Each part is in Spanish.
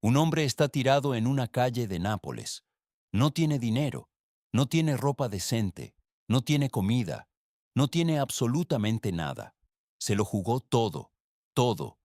Un hombre está tirado en una calle de Nápoles. No tiene dinero, no tiene ropa decente, no tiene comida, no tiene absolutamente nada. Se lo jugó todo, todo,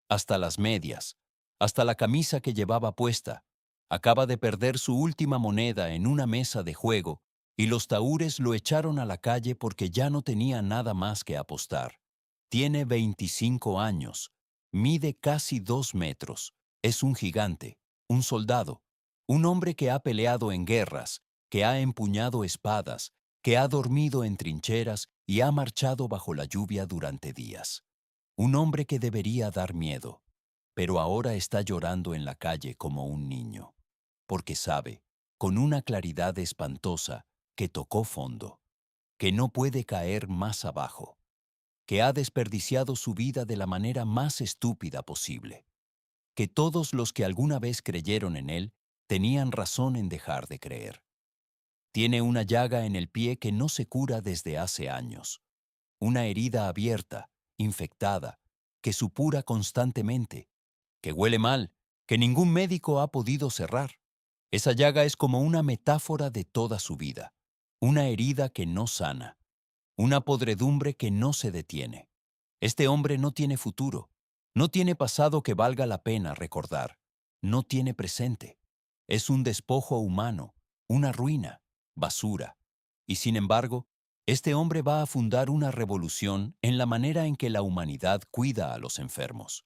hasta las medias, hasta la camisa que llevaba puesta. Acaba de perder su última moneda en una mesa de juego y los tahúres lo echaron a la calle porque ya no tenía nada más que apostar. Tiene 25 años, mide casi 2 metros, es un gigante, un soldado, un hombre que ha peleado en guerras, que ha empuñado espadas, que ha dormido en trincheras y ha marchado bajo la lluvia durante días. Un hombre que debería dar miedo, pero ahora está llorando en la calle como un niño, porque sabe, con una claridad espantosa, que tocó fondo, que no puede caer más abajo, que ha desperdiciado su vida de la manera más estúpida posible, que todos los que alguna vez creyeron en él tenían razón en dejar de creer. Tiene una llaga en el pie que no se cura desde hace años, una herida abierta, infectada, que supura constantemente, que huele mal, que ningún médico ha podido cerrar. Esa llaga es como una metáfora de toda su vida, una herida que no sana, una podredumbre que no se detiene. Este hombre no tiene futuro, no tiene pasado que valga la pena recordar, no tiene presente. Es un despojo humano, una ruina, basura. Y sin embargo, este hombre va a fundar una revolución en la manera en que la humanidad cuida a los enfermos.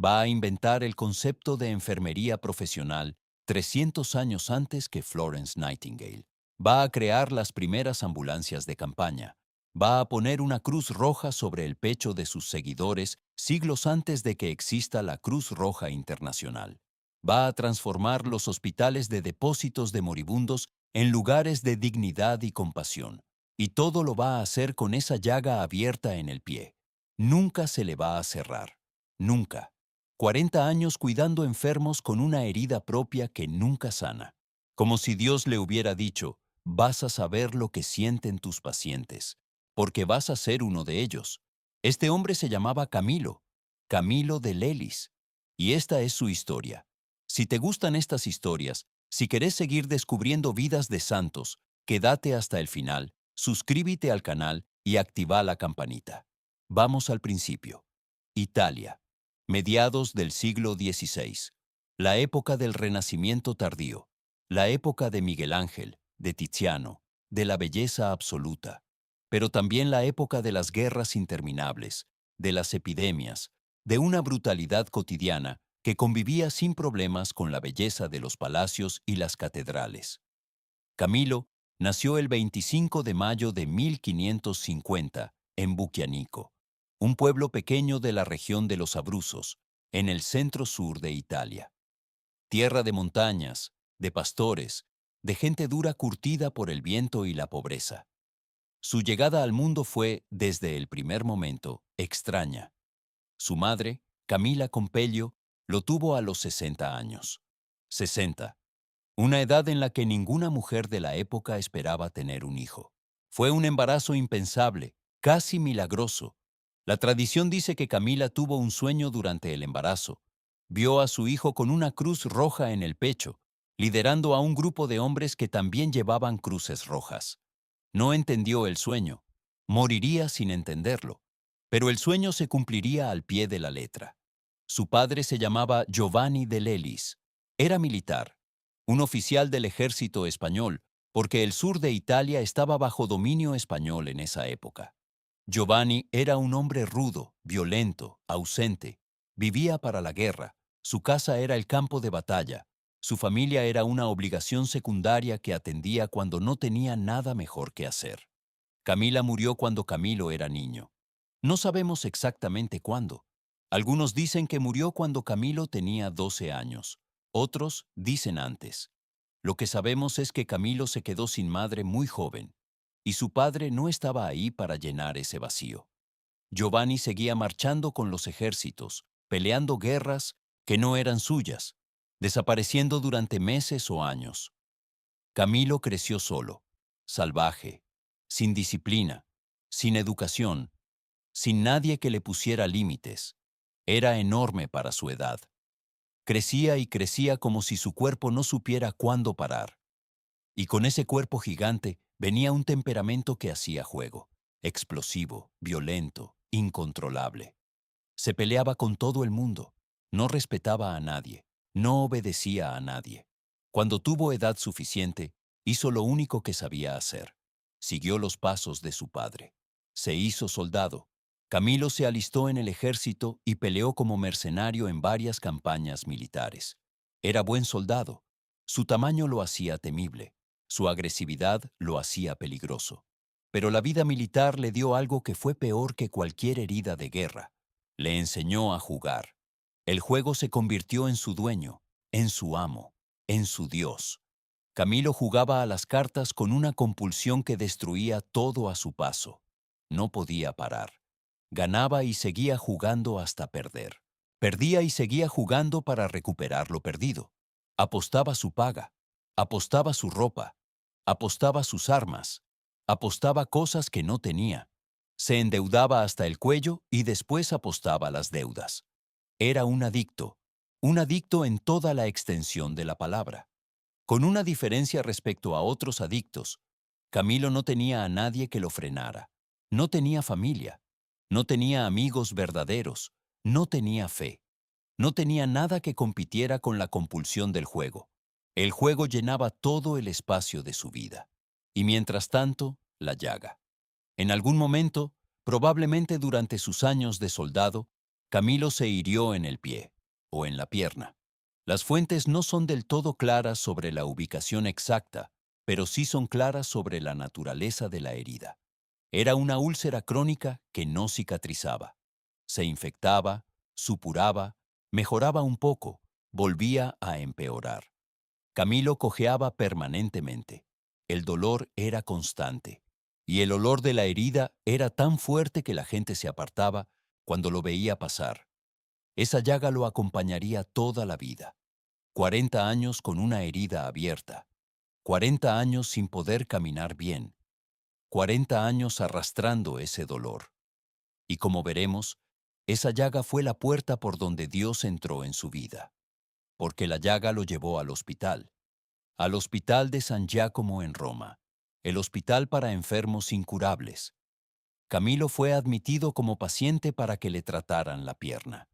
Va a inventar el concepto de enfermería profesional 300 años antes que Florence Nightingale. Va a crear las primeras ambulancias de campaña. Va a poner una cruz roja sobre el pecho de sus seguidores siglos antes de que exista la Cruz Roja Internacional. Va a transformar los hospitales de depósitos de moribundos en lugares de dignidad y compasión. Y todo lo va a hacer con esa llaga abierta en el pie. Nunca se le va a cerrar. Nunca. 40 años cuidando enfermos con una herida propia que nunca sana. Como si Dios le hubiera dicho, vas a saber lo que sienten tus pacientes, porque vas a ser uno de ellos. Este hombre se llamaba Camilo, Camilo de Lelis, y esta es su historia. Si te gustan estas historias, si querés seguir descubriendo vidas de santos, quédate hasta el final, suscríbete al canal y activa la campanita. Vamos al principio. Italia, mediados del siglo XVI, la época del Renacimiento tardío, la época de Miguel Ángel, de Tiziano, de la belleza absoluta, pero también la época de las guerras interminables, de las epidemias, de una brutalidad cotidiana que convivía sin problemas con la belleza de los palacios y las catedrales. Camilo nació el 25 de mayo de 1550 en Buchianico, un pueblo pequeño de la región de los Abruzos, en el centro-sur de Italia. Tierra de montañas, de pastores, de gente dura curtida por el viento y la pobreza. Su llegada al mundo fue, desde el primer momento, extraña. Su madre, Camila Compello, lo tuvo a los 60 años. 60. Una edad en la que ninguna mujer de la época esperaba tener un hijo. Fue un embarazo impensable, casi milagroso. La tradición dice que Camila tuvo un sueño durante el embarazo. Vio a su hijo con una cruz roja en el pecho, liderando a un grupo de hombres que también llevaban cruces rojas. No entendió el sueño. Moriría sin entenderlo. Pero el sueño se cumpliría al pie de la letra. Su padre se llamaba Giovanni de Lelis. Era militar, un oficial del ejército español, porque el sur de Italia estaba bajo dominio español en esa época. Giovanni era un hombre rudo, violento, ausente. Vivía para la guerra. Su casa era el campo de batalla. Su familia era una obligación secundaria que atendía cuando no tenía nada mejor que hacer. Camila murió cuando Camilo era niño. No sabemos exactamente cuándo. Algunos dicen que murió cuando Camilo tenía 12 años. Otros dicen antes. Lo que sabemos es que Camilo se quedó sin madre muy joven, y su padre no estaba ahí para llenar ese vacío. Giovanni seguía marchando con los ejércitos, peleando guerras que no eran suyas, desapareciendo durante meses o años. Camilo creció solo, salvaje, sin disciplina, sin educación, sin nadie que le pusiera límites. Era enorme para su edad. Crecía y crecía como si su cuerpo no supiera cuándo parar. Y con ese cuerpo gigante venía un temperamento que hacía juego, explosivo, violento, incontrolable. Se peleaba con todo el mundo, no respetaba a nadie, no obedecía a nadie. Cuando tuvo edad suficiente, hizo lo único que sabía hacer. Siguió los pasos de su padre. Se hizo soldado. Camilo se alistó en el ejército y peleó como mercenario en varias campañas militares. Era buen soldado. Su tamaño lo hacía temible. Su agresividad lo hacía peligroso. Pero la vida militar le dio algo que fue peor que cualquier herida de guerra. Le enseñó a jugar. El juego se convirtió en su dueño, en su amo, en su Dios. Camilo jugaba a las cartas con una compulsión que destruía todo a su paso. No podía parar. Ganaba y seguía jugando hasta perder. Perdía y seguía jugando para recuperar lo perdido. Apostaba su paga, apostaba su ropa, apostaba sus armas, apostaba cosas que no tenía. Se endeudaba hasta el cuello y después apostaba las deudas. Era un adicto en toda la extensión de la palabra. Con una diferencia respecto a otros adictos, Camilo no tenía a nadie que lo frenara. No tenía familia, no tenía amigos verdaderos, no tenía fe. No tenía nada que compitiera con la compulsión del juego. El juego llenaba todo el espacio de su vida. Y mientras tanto, la llaga. En algún momento, probablemente durante sus años de soldado, Camilo se hirió en el pie o en la pierna. Las fuentes no son del todo claras sobre la ubicación exacta, pero sí son claras sobre la naturaleza de la herida. Era una úlcera crónica que no cicatrizaba. Se infectaba, supuraba, mejoraba un poco, volvía a empeorar. Camilo cojeaba permanentemente. El dolor era constante. Y el olor de la herida era tan fuerte que la gente se apartaba cuando lo veía pasar. Esa llaga lo acompañaría toda la vida. 40 años con una herida abierta. 40 años sin poder caminar bien. 40 años arrastrando ese dolor. Y como veremos, esa llaga fue la puerta por donde Dios entró en su vida. Porque la llaga lo llevó al Hospital de San Giacomo en Roma, el hospital para enfermos incurables. Camilo fue admitido como paciente para que le trataran la pierna.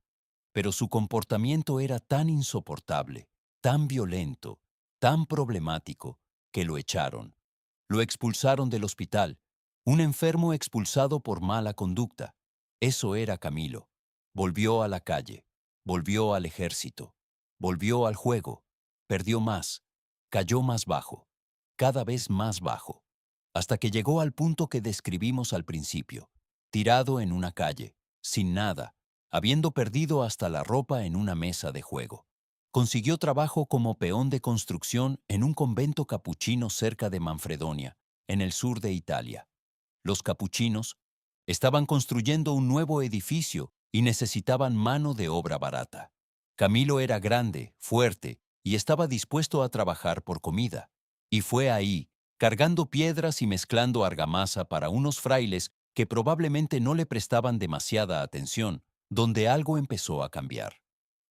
Pero su comportamiento era tan insoportable, tan violento, tan problemático, que lo echaron. Lo expulsaron del hospital, un enfermo expulsado por mala conducta. Eso era Camilo. Volvió a la calle, volvió al ejército, volvió al juego, perdió más, cayó más bajo, cada vez más bajo, hasta que llegó al punto que describimos al principio, tirado en una calle, sin nada, habiendo perdido hasta la ropa en una mesa de juego. Consiguió trabajo como peón de construcción en un convento capuchino cerca de Manfredonia, en el sur de Italia. Los capuchinos estaban construyendo un nuevo edificio y necesitaban mano de obra barata. Camilo era grande, fuerte, y estaba dispuesto a trabajar por comida. Y fue ahí, cargando piedras y mezclando argamasa para unos frailes que probablemente no le prestaban demasiada atención, donde algo empezó a cambiar.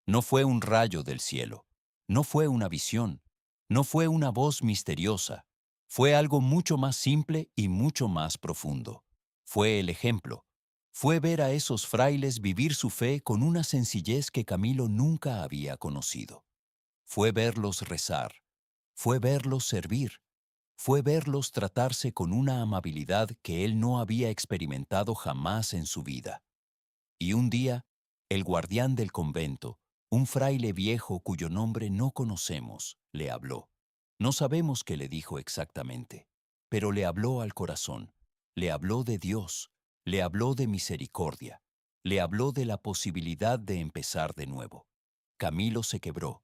No fue un rayo del cielo, no fue una visión, no fue una voz misteriosa, fue algo mucho más simple y mucho más profundo. Fue el ejemplo, fue ver a esos frailes vivir su fe con una sencillez que Camilo nunca había conocido. Fue verlos rezar, fue verlos servir, fue verlos tratarse con una amabilidad que él no había experimentado jamás en su vida. Y un día, el guardián del convento, un fraile viejo cuyo nombre no conocemos, le habló. No sabemos qué le dijo exactamente, pero le habló al corazón, le habló de Dios, le habló de misericordia, le habló de la posibilidad de empezar de nuevo. Camilo se quebró.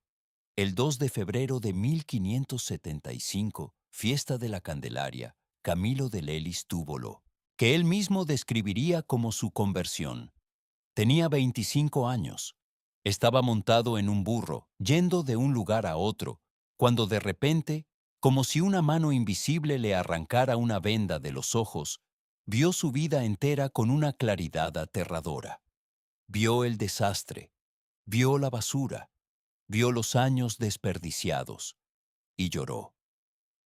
El 2 de febrero de 1575, fiesta de la Candelaria, Camilo de Lelis túvolo, que él mismo describiría como su conversión. Tenía 25 años. Estaba montado en un burro, yendo de un lugar a otro, cuando de repente, como si una mano invisible le arrancara una venda de los ojos, vio su vida entera con una claridad aterradora. Vio el desastre, vio la basura, vio los años desperdiciados y lloró.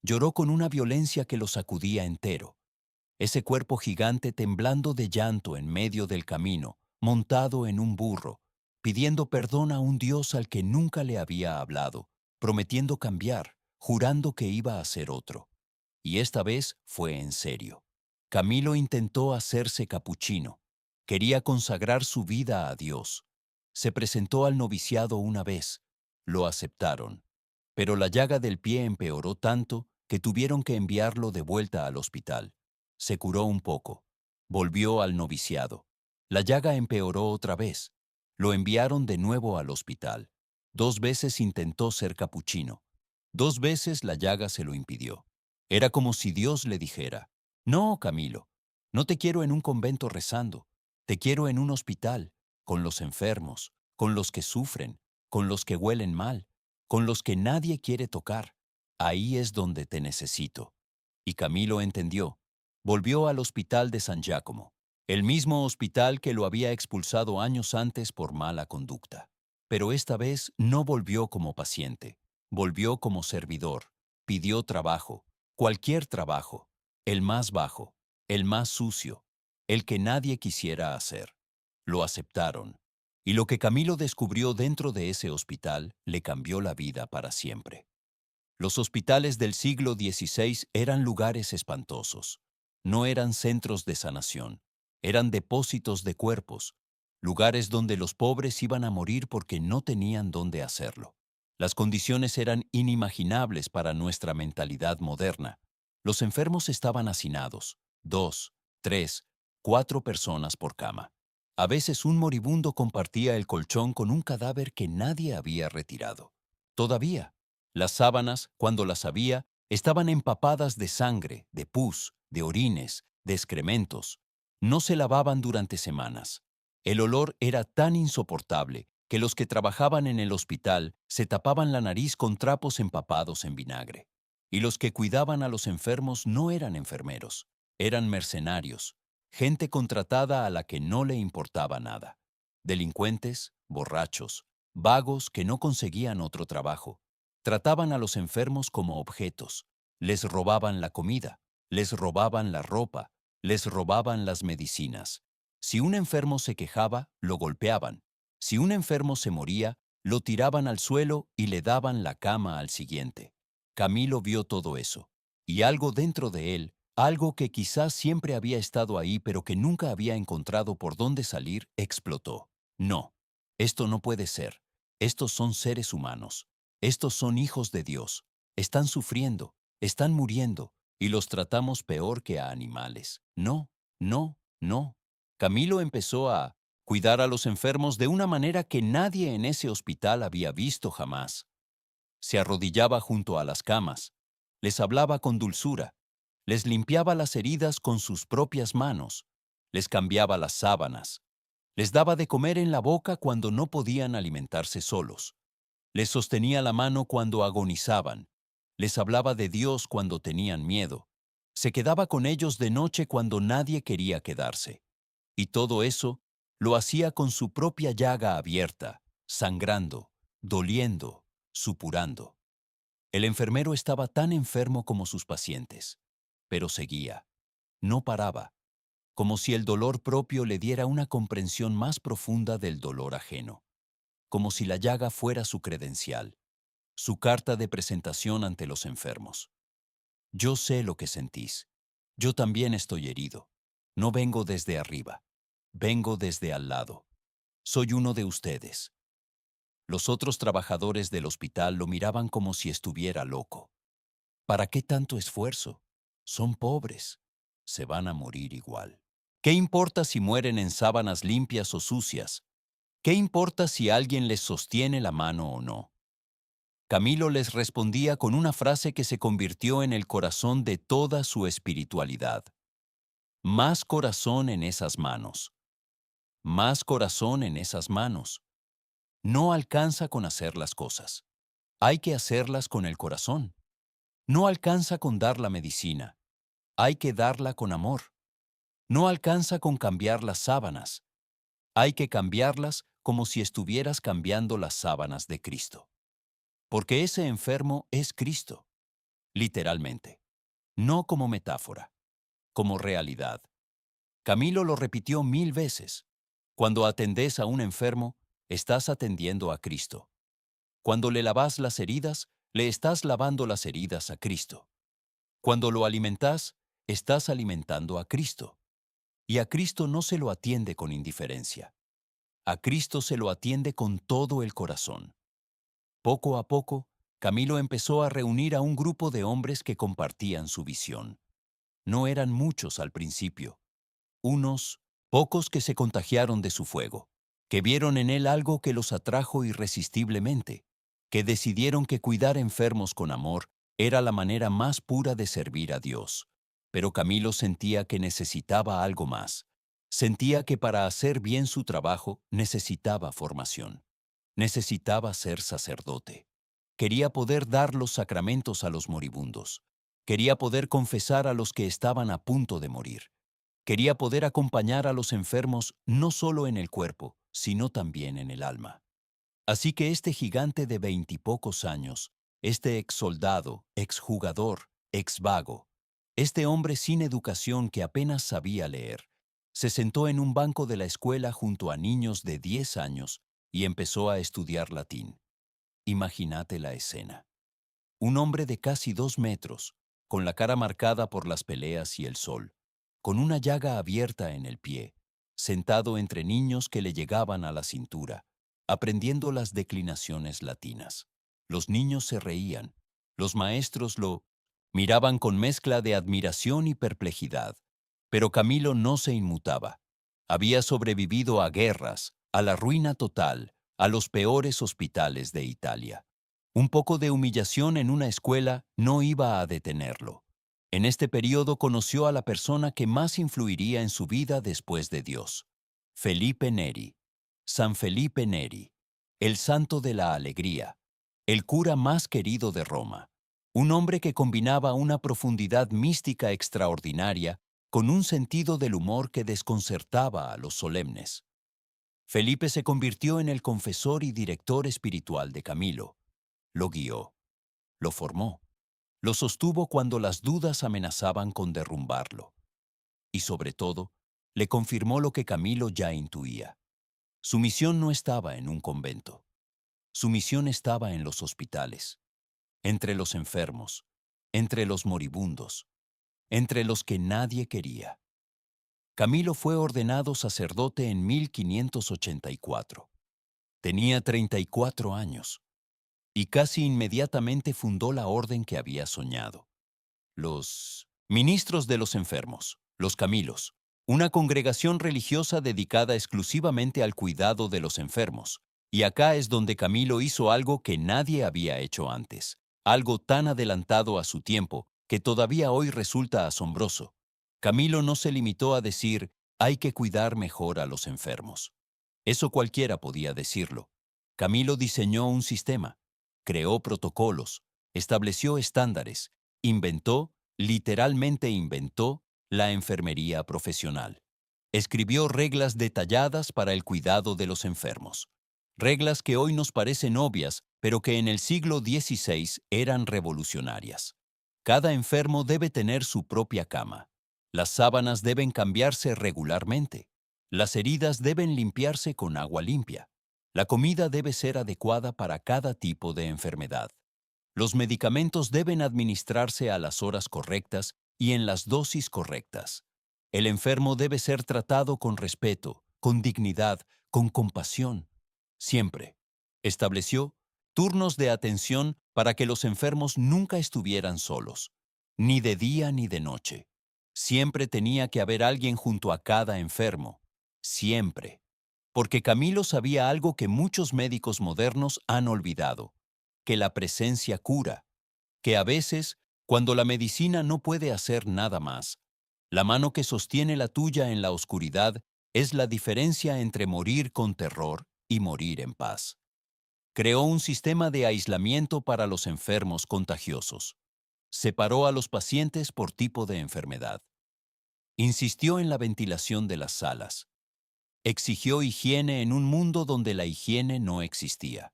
Lloró con una violencia que lo sacudía entero. Ese cuerpo gigante temblando de llanto en medio del camino, montado en un burro, pidiendo perdón a un Dios al que nunca le había hablado, prometiendo cambiar, jurando que iba a ser otro. Y esta vez fue en serio. Camilo intentó hacerse capuchino. Quería consagrar su vida a Dios. Se presentó al noviciado una vez. Lo aceptaron. Pero la llaga del pie empeoró tanto que tuvieron que enviarlo de vuelta al hospital. Se curó un poco. Volvió al noviciado. La llaga empeoró otra vez. Lo enviaron de nuevo al hospital. 2 veces intentó ser capuchino. 2 veces la llaga se lo impidió. Era como si Dios le dijera: «No, Camilo, no te quiero en un convento rezando. Te quiero en un hospital, con los enfermos, con los que sufren, con los que huelen mal, con los que nadie quiere tocar. Ahí es donde te necesito». Y Camilo entendió. Volvió al hospital de San Giacomo, el mismo hospital que lo había expulsado años antes por mala conducta. Pero esta vez no volvió como paciente, volvió como servidor. Pidió trabajo, cualquier trabajo, el más bajo, el más sucio, el que nadie quisiera hacer. Lo aceptaron. Y lo que Camilo descubrió dentro de ese hospital le cambió la vida para siempre. Los hospitales del siglo XVI eran lugares espantosos. No eran centros de sanación, eran depósitos de cuerpos, lugares donde los pobres iban a morir porque no tenían dónde hacerlo. Las condiciones eran inimaginables para nuestra mentalidad moderna. Los enfermos estaban hacinados, 2, 3, 4 personas por cama. A veces un moribundo compartía el colchón con un cadáver que nadie había retirado. Todavía, las sábanas, cuando las había, estaban empapadas de sangre, de pus, de orines, de excrementos. No se lavaban durante semanas. El olor era tan insoportable que los que trabajaban en el hospital se tapaban la nariz con trapos empapados en vinagre. Y los que cuidaban a los enfermos no eran enfermeros, eran mercenarios, gente contratada a la que no le importaba nada. Delincuentes, borrachos, vagos que no conseguían otro trabajo. Trataban a los enfermos como objetos. Les robaban la comida, les robaban la ropa, les robaban las medicinas. Si un enfermo se quejaba, lo golpeaban. Si un enfermo se moría, lo tiraban al suelo y le daban la cama al siguiente. Camilo vio todo eso, y algo dentro de él, algo que quizás siempre había estado ahí pero que nunca había encontrado por dónde salir, explotó. No, esto no puede ser. Estos son seres humanos. Estos son hijos de Dios. Están sufriendo, están muriendo, y los tratamos peor que a animales. No, no, no. Camilo empezó a cuidar a los enfermos de una manera que nadie en ese hospital había visto jamás. Se arrodillaba junto a las camas, les hablaba con dulzura, les limpiaba las heridas con sus propias manos, les cambiaba las sábanas, les daba de comer en la boca cuando no podían alimentarse solos, les sostenía la mano cuando agonizaban, les hablaba de Dios cuando tenían miedo, se quedaba con ellos de noche cuando nadie quería quedarse. Y todo eso lo hacía con su propia llaga abierta, sangrando, doliendo, supurando. El enfermero estaba tan enfermo como sus pacientes, pero seguía, no paraba, como si el dolor propio le diera una comprensión más profunda del dolor ajeno, como si la llaga fuera su credencial, su carta de presentación ante los enfermos. Yo sé lo que sentís. Yo también estoy herido. No vengo desde arriba. Vengo desde al lado. Soy uno de ustedes. Los otros trabajadores del hospital lo miraban como si estuviera loco. ¿Para qué tanto esfuerzo? Son pobres. Se van a morir igual. ¿Qué importa si mueren en sábanas limpias o sucias? ¿Qué importa si alguien les sostiene la mano o no? Camilo les respondía con una frase que se convirtió en el corazón de toda su espiritualidad. Más corazón en esas manos. Más corazón en esas manos. No alcanza con hacer las cosas. Hay que hacerlas con el corazón. No alcanza con dar la medicina. Hay que darla con amor. No alcanza con cambiar las sábanas. Hay que cambiarlas como si estuvieras cambiando las sábanas de Cristo. Porque ese enfermo es Cristo, literalmente, no como metáfora, como realidad. Camilo lo repitió 1000 veces. Cuando atendes a un enfermo, estás atendiendo a Cristo. Cuando le lavas las heridas, le estás lavando las heridas a Cristo. Cuando lo alimentas, estás alimentando a Cristo. Y a Cristo no se lo atiende con indiferencia. A Cristo se lo atiende con todo el corazón. Poco a poco, Camilo empezó a reunir a un grupo de hombres que compartían su visión. No eran muchos al principio. Unos pocos que se contagiaron de su fuego, que vieron en él algo que los atrajo irresistiblemente, que decidieron que cuidar enfermos con amor era la manera más pura de servir a Dios. Pero Camilo sentía que necesitaba algo más. Sentía que para hacer bien su trabajo necesitaba formación. Necesitaba ser sacerdote. Quería poder dar los sacramentos a los moribundos. Quería poder confesar a los que estaban a punto de morir. Quería poder acompañar a los enfermos no solo en el cuerpo, sino también en el alma. Así que este gigante de 20 y pocos años, este ex soldado, ex jugador, ex vago, este hombre sin educación que apenas sabía leer, se sentó en un banco de la escuela junto a niños de 10 años y empezó a estudiar latín. Imagínate la escena. Un hombre de casi 2 metros, con la cara marcada por las peleas y el sol, con una llaga abierta en el pie, sentado entre niños que le llegaban a la cintura, aprendiendo las declinaciones latinas. Los niños se reían, los maestros lo miraban con mezcla de admiración y perplejidad, pero Camilo no se inmutaba. Había sobrevivido a guerras, a la ruina total, a los peores hospitales de Italia. Un poco de humillación en una escuela no iba a detenerlo. En este periodo conoció a la persona que más influiría en su vida después de Dios, Felipe Neri, San Felipe Neri, el santo de la alegría, el cura más querido de Roma, un hombre que combinaba una profundidad mística extraordinaria con un sentido del humor que desconcertaba a los solemnes. Felipe se convirtió en el confesor y director espiritual de Camilo. Lo guió, lo formó, lo sostuvo cuando las dudas amenazaban con derrumbarlo. Y sobre todo, le confirmó lo que Camilo ya intuía. Su misión no estaba en un convento. Su misión estaba en los hospitales, entre los enfermos, entre los moribundos, entre los que nadie quería. Camilo fue ordenado sacerdote en 1584. Tenía 34 años. Y casi inmediatamente fundó la orden que había soñado. Los ministros de los enfermos, los Camilos, una congregación religiosa dedicada exclusivamente al cuidado de los enfermos. Y acá es donde Camilo hizo algo que nadie había hecho antes, algo tan adelantado a su tiempo que todavía hoy resulta asombroso. Camilo no se limitó a decir, hay que cuidar mejor a los enfermos. Eso cualquiera podía decirlo. Camilo diseñó un sistema, creó protocolos, estableció estándares, inventó, literalmente inventó, la enfermería profesional. Escribió reglas detalladas para el cuidado de los enfermos. Reglas que hoy nos parecen obvias, pero que en el siglo XVI eran revolucionarias. Cada enfermo debe tener su propia cama. Las sábanas deben cambiarse regularmente. Las heridas deben limpiarse con agua limpia. La comida debe ser adecuada para cada tipo de enfermedad. Los medicamentos deben administrarse a las horas correctas y en las dosis correctas. El enfermo debe ser tratado con respeto, con dignidad, con compasión. Siempre. Estableció turnos de atención para que los enfermos nunca estuvieran solos, ni de día ni de noche. Siempre tenía que haber alguien junto a cada enfermo. Siempre. Porque Camilo sabía algo que muchos médicos modernos han olvidado, que la presencia cura, que a veces, cuando la medicina no puede hacer nada más, la mano que sostiene la tuya en la oscuridad es la diferencia entre morir con terror y morir en paz. Creó un sistema de aislamiento para los enfermos contagiosos. Separó a los pacientes por tipo de enfermedad. Insistió en la ventilación de las salas. Exigió higiene en un mundo donde la higiene no existía.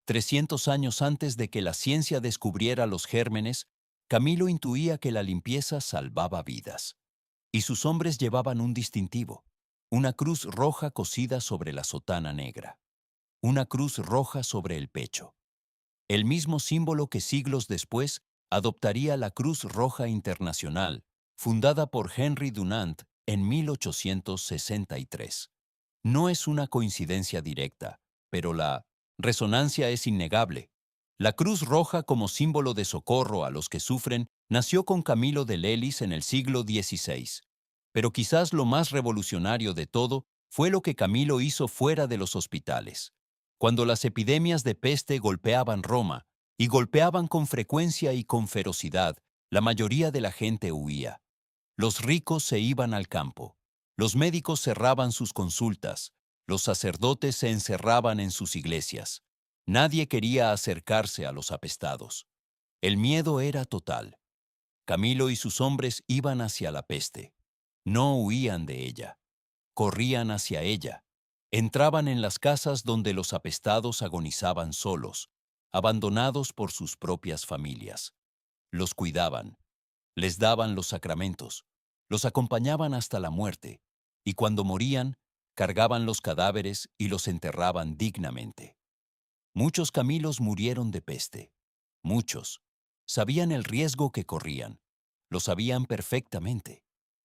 300 años antes de que la ciencia descubriera los gérmenes, Camilo intuía que la limpieza salvaba vidas. Y sus hombres llevaban un distintivo, una cruz roja cosida sobre la sotana negra, una cruz roja sobre el pecho, el mismo símbolo que siglos después adoptaría la Cruz Roja Internacional, fundada por Henry Dunant en 1863. No es una coincidencia directa, pero la resonancia es innegable. La Cruz Roja como símbolo de socorro a los que sufren nació con Camilo de Lelis en el siglo XVI. Pero quizás lo más revolucionario de todo fue lo que Camilo hizo fuera de los hospitales. Cuando las epidemias de peste golpeaban Roma, y golpeaban con frecuencia y con ferocidad, la mayoría de la gente huía. Los ricos se iban al campo. Los médicos cerraban sus consultas. Los sacerdotes se encerraban en sus iglesias. Nadie quería acercarse a los apestados. El miedo era total. Camilo y sus hombres iban hacia la peste. No huían de ella. Corrían hacia ella. Entraban en las casas donde los apestados agonizaban solos, abandonados por sus propias familias. Los cuidaban. Les daban los sacramentos, los acompañaban hasta la muerte, y cuando morían, cargaban los cadáveres y los enterraban dignamente. Muchos Camilos murieron de peste. Muchos. Sabían el riesgo que corrían. Lo sabían perfectamente.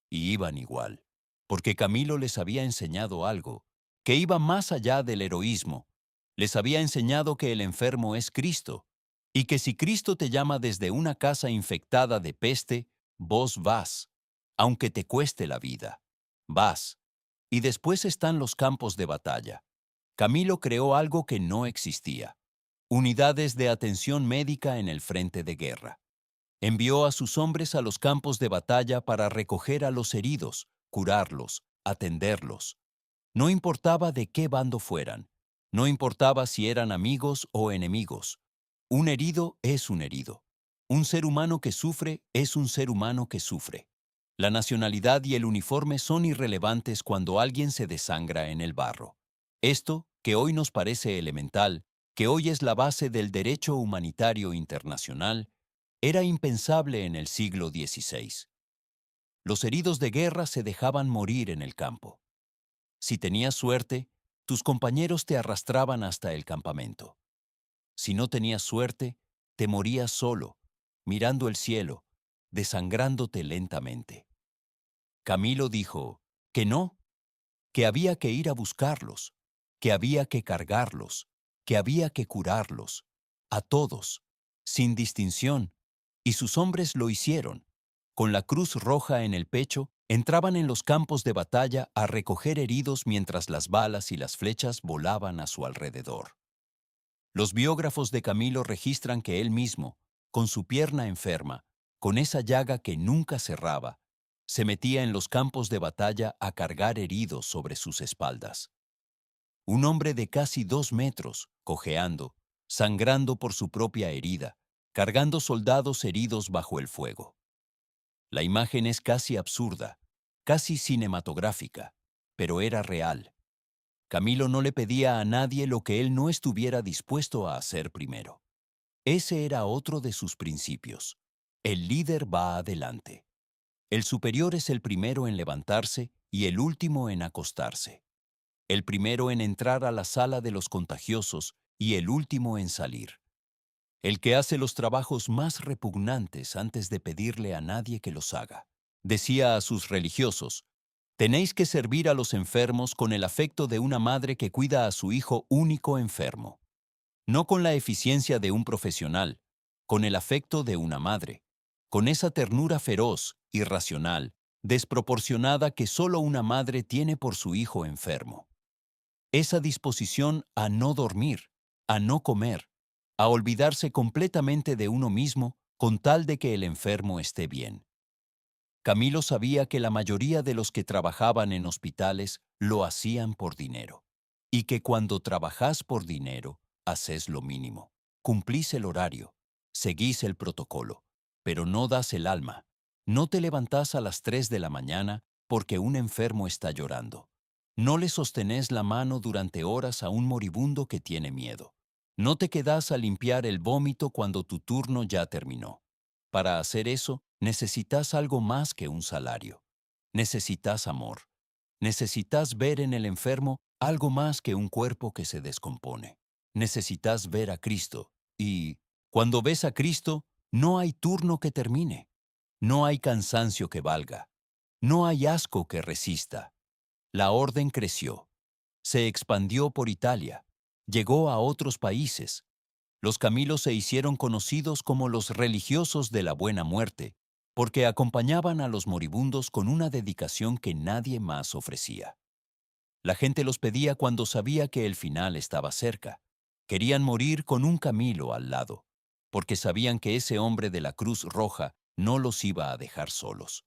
Y iban igual. Porque Camilo les había enseñado algo, que iba más allá del heroísmo. Les había enseñado que el enfermo es Cristo, y que si Cristo te llama desde una casa infectada de peste, vos vas, aunque te cueste la vida. Vas. Y después están los campos de batalla. Camilo creó algo que no existía: unidades de atención médica en el frente de guerra. Envió a sus hombres a los campos de batalla para recoger a los heridos, curarlos, atenderlos. No importaba de qué bando fueran, no importaba si eran amigos o enemigos. Un herido es un herido. Un ser humano que sufre es un ser humano que sufre. La nacionalidad y el uniforme son irrelevantes cuando alguien se desangra en el barro. Esto, que hoy nos parece elemental, que hoy es la base del derecho humanitario internacional, era impensable en el siglo XVI. Los heridos de guerra se dejaban morir en el campo. Si tenías suerte, tus compañeros te arrastraban hasta el campamento. Si no tenías suerte, te morías solo, mirando el cielo, desangrándote lentamente. Camilo dijo que no, que había que ir a buscarlos, que había que cargarlos, que había que curarlos, a todos, sin distinción, y sus hombres lo hicieron. Con la cruz roja en el pecho, entraban en los campos de batalla a recoger heridos mientras las balas y las flechas volaban a su alrededor. Los biógrafos de Camilo registran que él mismo, con su pierna enferma, con esa llaga que nunca cerraba, se metía en los campos de batalla a cargar heridos sobre sus espaldas. Un hombre de casi 2 metros, cojeando, sangrando por su propia herida, cargando soldados heridos bajo el fuego. La imagen es casi absurda, casi cinematográfica, pero era real. Camilo no le pedía a nadie lo que él no estuviera dispuesto a hacer primero. Ese era otro de sus principios. El líder va adelante. El superior es el primero en levantarse y el último en acostarse. El primero en entrar a la sala de los contagiosos y el último en salir. El que hace los trabajos más repugnantes antes de pedirle a nadie que los haga. Decía a sus religiosos: tenéis que servir a los enfermos con el afecto de una madre que cuida a su hijo único enfermo. No con la eficiencia de un profesional, con el afecto de una madre, con esa ternura feroz, irracional, desproporcionada que solo una madre tiene por su hijo enfermo. Esa disposición a no dormir, a no comer, a olvidarse completamente de uno mismo con tal de que el enfermo esté bien. Camilo sabía que la mayoría de los que trabajaban en hospitales lo hacían por dinero, y que cuando trabajás por dinero, haces lo mínimo. Cumplís el horario, seguís el protocolo, pero no das el alma. No te levantás a las 3 de la mañana porque un enfermo está llorando. No le sostenés la mano durante horas a un moribundo que tiene miedo. No te quedás a limpiar el vómito cuando tu turno ya terminó. Para hacer eso, necesitas algo más que un salario. Necesitas amor. Necesitas ver en el enfermo algo más que un cuerpo que se descompone. Necesitas ver a Cristo. Y, cuando ves a Cristo, no hay turno que termine. No hay cansancio que valga. No hay asco que resista. La orden creció. Se expandió por Italia. Llegó a otros países. Los Camilos se hicieron conocidos como los religiosos de la buena muerte, porque acompañaban a los moribundos con una dedicación que nadie más ofrecía. La gente los pedía cuando sabía que el final estaba cerca. Querían morir con un Camilo al lado, porque sabían que ese hombre de la Cruz Roja no los iba a dejar solos.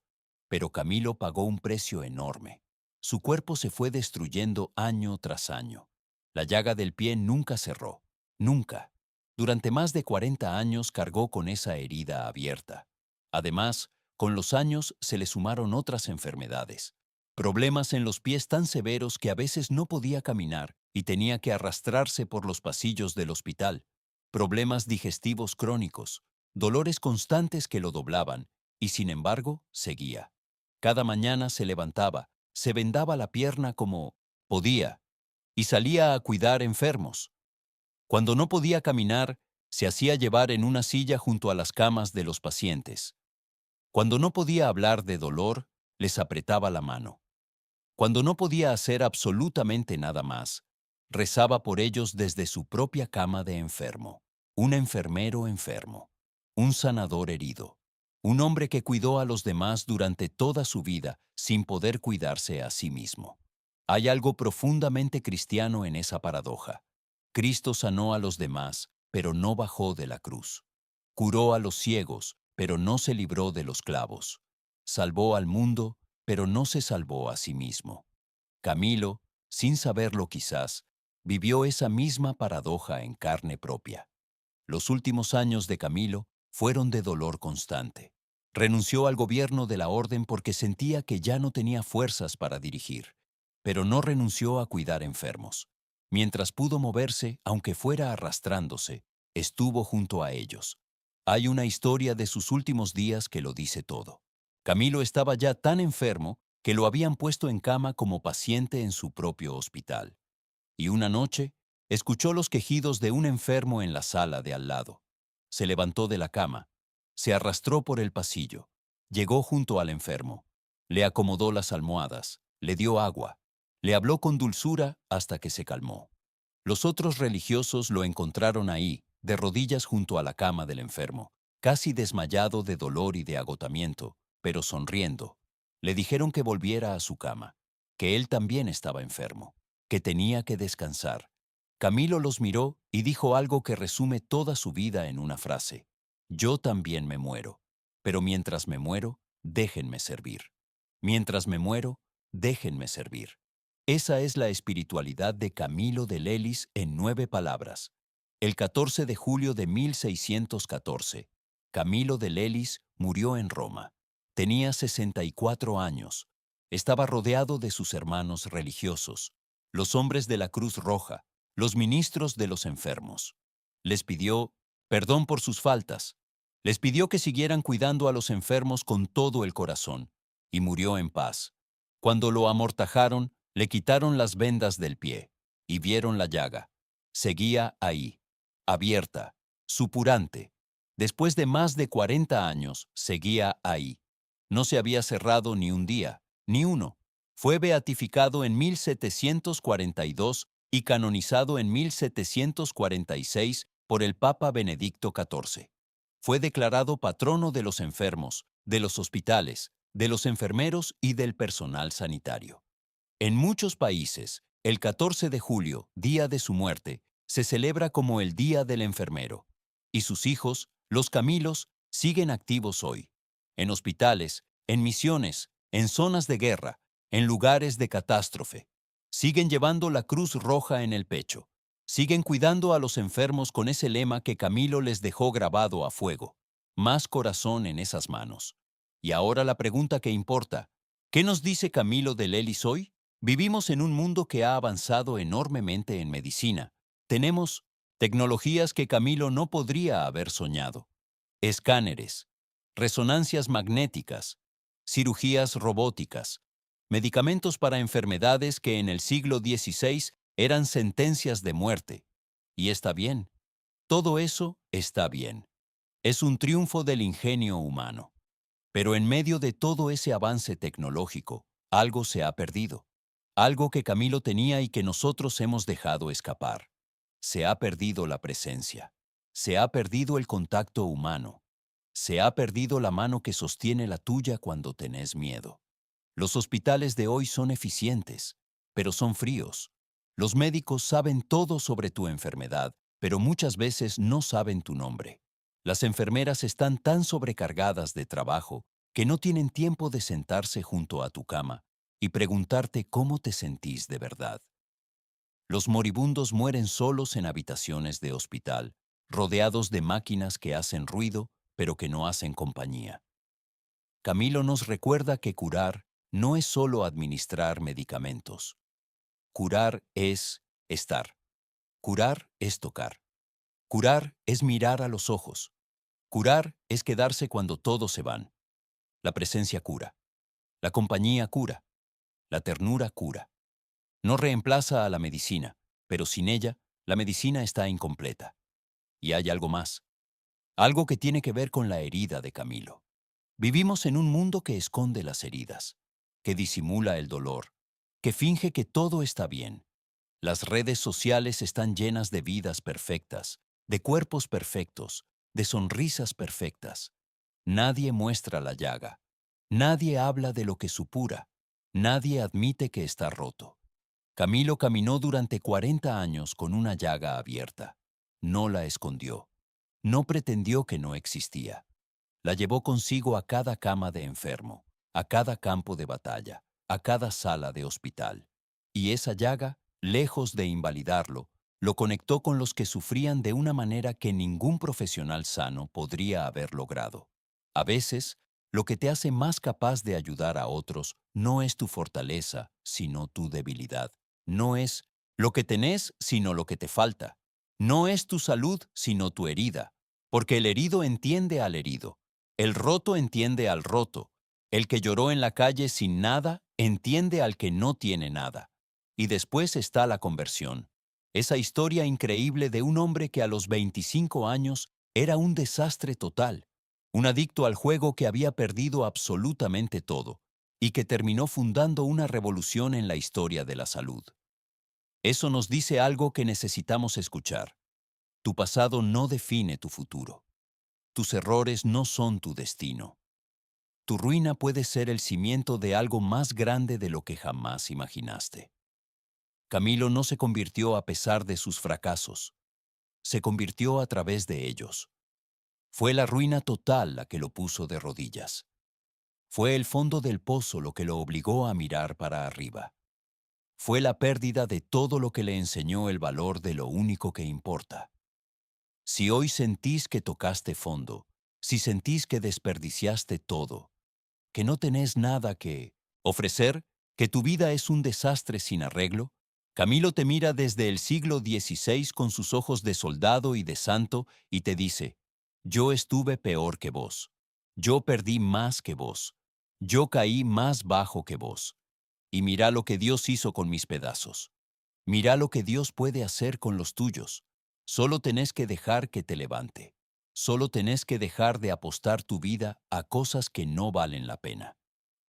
Pero Camilo pagó un precio enorme. Su cuerpo se fue destruyendo año tras año. La llaga del pie nunca cerró, nunca. Durante más de 40 años cargó con esa herida abierta. Además, con los años se le sumaron otras enfermedades. Problemas en los pies tan severos que a veces no podía caminar y tenía que arrastrarse por los pasillos del hospital. Problemas digestivos crónicos, dolores constantes que lo doblaban, y sin embargo, seguía. Cada mañana se levantaba, se vendaba la pierna como podía, y salía a cuidar enfermos. Cuando no podía caminar, se hacía llevar en una silla junto a las camas de los pacientes. Cuando no podía hablar de dolor, les apretaba la mano. Cuando no podía hacer absolutamente nada más, rezaba por ellos desde su propia cama de enfermo. Un enfermero enfermo, un sanador herido, un hombre que cuidó a los demás durante toda su vida sin poder cuidarse a sí mismo. Hay algo profundamente cristiano en esa paradoja. Cristo sanó a los demás, pero no bajó de la cruz. Curó a los ciegos, pero no se libró de los clavos. Salvó al mundo, pero no se salvó a sí mismo. Camilo, sin saberlo quizás, vivió esa misma paradoja en carne propia. Los últimos años de Camilo fueron de dolor constante. Renunció al gobierno de la orden porque sentía que ya no tenía fuerzas para dirigir, pero no renunció a cuidar enfermos. Mientras pudo moverse, aunque fuera arrastrándose, estuvo junto a ellos. Hay una historia de sus últimos días que lo dice todo. Camilo estaba ya tan enfermo que lo habían puesto en cama como paciente en su propio hospital. Y una noche, escuchó los quejidos de un enfermo en la sala de al lado. Se levantó de la cama, se arrastró por el pasillo, llegó junto al enfermo, le acomodó las almohadas, le dio agua, le habló con dulzura hasta que se calmó. Los otros religiosos lo encontraron ahí, de rodillas junto a la cama del enfermo, casi desmayado de dolor y de agotamiento, pero sonriendo. Le dijeron que volviera a su cama, que él también estaba enfermo, que tenía que descansar. Camilo los miró y dijo algo que resume toda su vida en una frase. Yo también me muero, pero mientras me muero, déjenme servir. Mientras me muero, déjenme servir. Esa es la espiritualidad de Camilo de Lelis en 9 palabras. El 14 de julio de 1614, Camilo de Lelis murió en Roma. Tenía 64 años. Estaba rodeado de sus hermanos religiosos, los hombres de la Cruz Roja, los ministros de los enfermos. Les pidió perdón por sus faltas. Les pidió que siguieran cuidando a los enfermos con todo el corazón, y murió en paz. Cuando lo amortajaron, le quitaron las vendas del pie, y vieron la llaga. Seguía ahí, abierta, supurante. Después de más de 40 años, seguía ahí. No se había cerrado ni un día, ni uno. Fue beatificado en 1742 y canonizado en 1746 por el Papa Benedicto XIV. Fue declarado patrono de los enfermos, de los hospitales, de los enfermeros y del personal sanitario. En muchos países, el 14 de julio, día de su muerte, se celebra como el Día del Enfermero, y sus hijos, los Camilos, siguen activos hoy, en hospitales, en misiones, en zonas de guerra, en lugares de catástrofe. Siguen llevando la cruz roja en el pecho. Siguen cuidando a los enfermos con ese lema que Camilo les dejó grabado a fuego. Más corazón en esas manos. Y ahora la pregunta que importa, ¿qué nos dice Camilo de Lelis hoy? Vivimos en un mundo que ha avanzado enormemente en medicina. Tenemos tecnologías que Camilo no podría haber soñado. Escáneres, resonancias magnéticas, cirugías robóticas, medicamentos para enfermedades que en el siglo XVI eran sentencias de muerte. Y está bien, todo eso está bien. Es un triunfo del ingenio humano. Pero en medio de todo ese avance tecnológico, algo se ha perdido. Algo que Camilo tenía y que nosotros hemos dejado escapar. Se ha perdido la presencia. Se ha perdido el contacto humano. Se ha perdido la mano que sostiene la tuya cuando tenés miedo. Los hospitales de hoy son eficientes, pero son fríos. Los médicos saben todo sobre tu enfermedad, pero muchas veces no saben tu nombre. Las enfermeras están tan sobrecargadas de trabajo que no tienen tiempo de sentarse junto a tu cama y preguntarte cómo te sentís de verdad. Los moribundos mueren solos en habitaciones de hospital, rodeados de máquinas que hacen ruido, pero que no hacen compañía. Camilo nos recuerda que curar no es solo administrar medicamentos. Curar es estar. Curar es tocar. Curar es mirar a los ojos. Curar es quedarse cuando todos se van. La presencia cura. La compañía cura. La ternura cura. No reemplaza a la medicina, pero sin ella, la medicina está incompleta. Y hay algo más. Algo que tiene que ver con la herida de Camilo. Vivimos en un mundo que esconde las heridas, que disimula el dolor, que finge que todo está bien. Las redes sociales están llenas de vidas perfectas, de cuerpos perfectos, de sonrisas perfectas. Nadie muestra la llaga. Nadie habla de lo que supura. Nadie admite que está roto. Camilo caminó durante 40 años con una llaga abierta. No la escondió. No pretendió que no existía. La llevó consigo a cada cama de enfermo, a cada campo de batalla, a cada sala de hospital. Y esa llaga, lejos de invalidarlo, lo conectó con los que sufrían de una manera que ningún profesional sano podría haber logrado. A veces, lo que te hace más capaz de ayudar a otros no es tu fortaleza, sino tu debilidad. No es lo que tenés, sino lo que te falta. No es tu salud, sino tu herida. Porque el herido entiende al herido. El roto entiende al roto. El que lloró en la calle sin nada entiende al que no tiene nada. Y después está la conversión. Esa historia increíble de un hombre que a los 25 años era un desastre total. Un adicto al juego que había perdido absolutamente todo y que terminó fundando una revolución en la historia de la salud. Eso nos dice algo que necesitamos escuchar. Tu pasado no define tu futuro. Tus errores no son tu destino. Tu ruina puede ser el cimiento de algo más grande de lo que jamás imaginaste. Camilo no se convirtió a pesar de sus fracasos. Se convirtió a través de ellos. Fue la ruina total la que lo puso de rodillas. Fue el fondo del pozo lo que lo obligó a mirar para arriba. Fue la pérdida de todo lo que le enseñó el valor de lo único que importa. Si hoy sentís que tocaste fondo, si sentís que desperdiciaste todo, que no tenés nada que ofrecer, que tu vida es un desastre sin arreglo, Camilo te mira desde el siglo XVI con sus ojos de soldado y de santo y te dice, yo estuve peor que vos, yo perdí más que vos, yo caí más bajo que vos, y mira lo que Dios hizo con mis pedazos. Mira lo que Dios puede hacer con los tuyos. Solo tenés que dejar que te levante. Solo tenés que dejar de apostar tu vida a cosas que no valen la pena.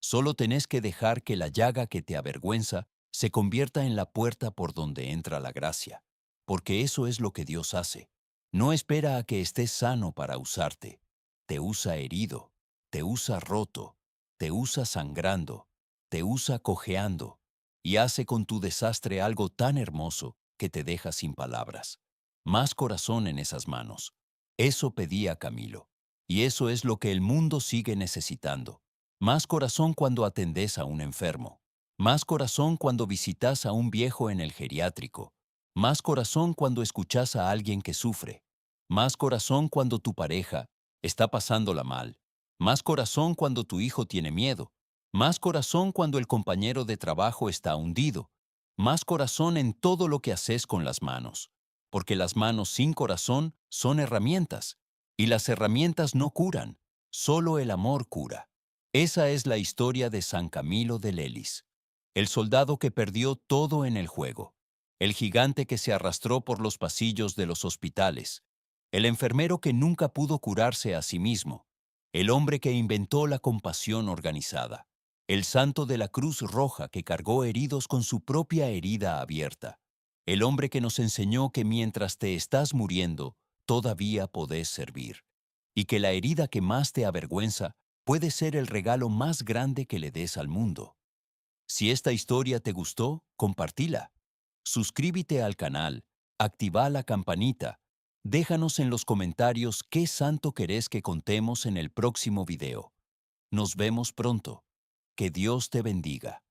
Solo tenés que dejar que la llaga que te avergüenza se convierta en la puerta por donde entra la gracia. Porque eso es lo que Dios hace. No espera a que estés sano para usarte. Te usa herido, te usa roto, te usa sangrando, te usa cojeando y hace con tu desastre algo tan hermoso que te deja sin palabras. Más corazón en esas manos. Eso pedía Camilo. Y eso es lo que el mundo sigue necesitando. Más corazón cuando atendés a un enfermo. Más corazón cuando visitas a un viejo en el geriátrico. Más corazón cuando escuchás a alguien que sufre. Más corazón cuando tu pareja está pasándola mal. Más corazón cuando tu hijo tiene miedo. Más corazón cuando el compañero de trabajo está hundido. Más corazón en todo lo que haces con las manos. Porque las manos sin corazón son herramientas. Y las herramientas no curan. Solo el amor cura. Esa es la historia de San Camilo de Lelis. El soldado que perdió todo en el juego. El gigante que se arrastró por los pasillos de los hospitales. El enfermero que nunca pudo curarse a sí mismo. El hombre que inventó la compasión organizada. El santo de la Cruz Roja que cargó heridos con su propia herida abierta. El hombre que nos enseñó que mientras te estás muriendo, todavía podés servir. Y que la herida que más te avergüenza puede ser el regalo más grande que le des al mundo. Si esta historia te gustó, compartila. Suscríbete al canal, activa la campanita. Déjanos en los comentarios qué santo querés que contemos en el próximo video. Nos vemos pronto. Que Dios te bendiga.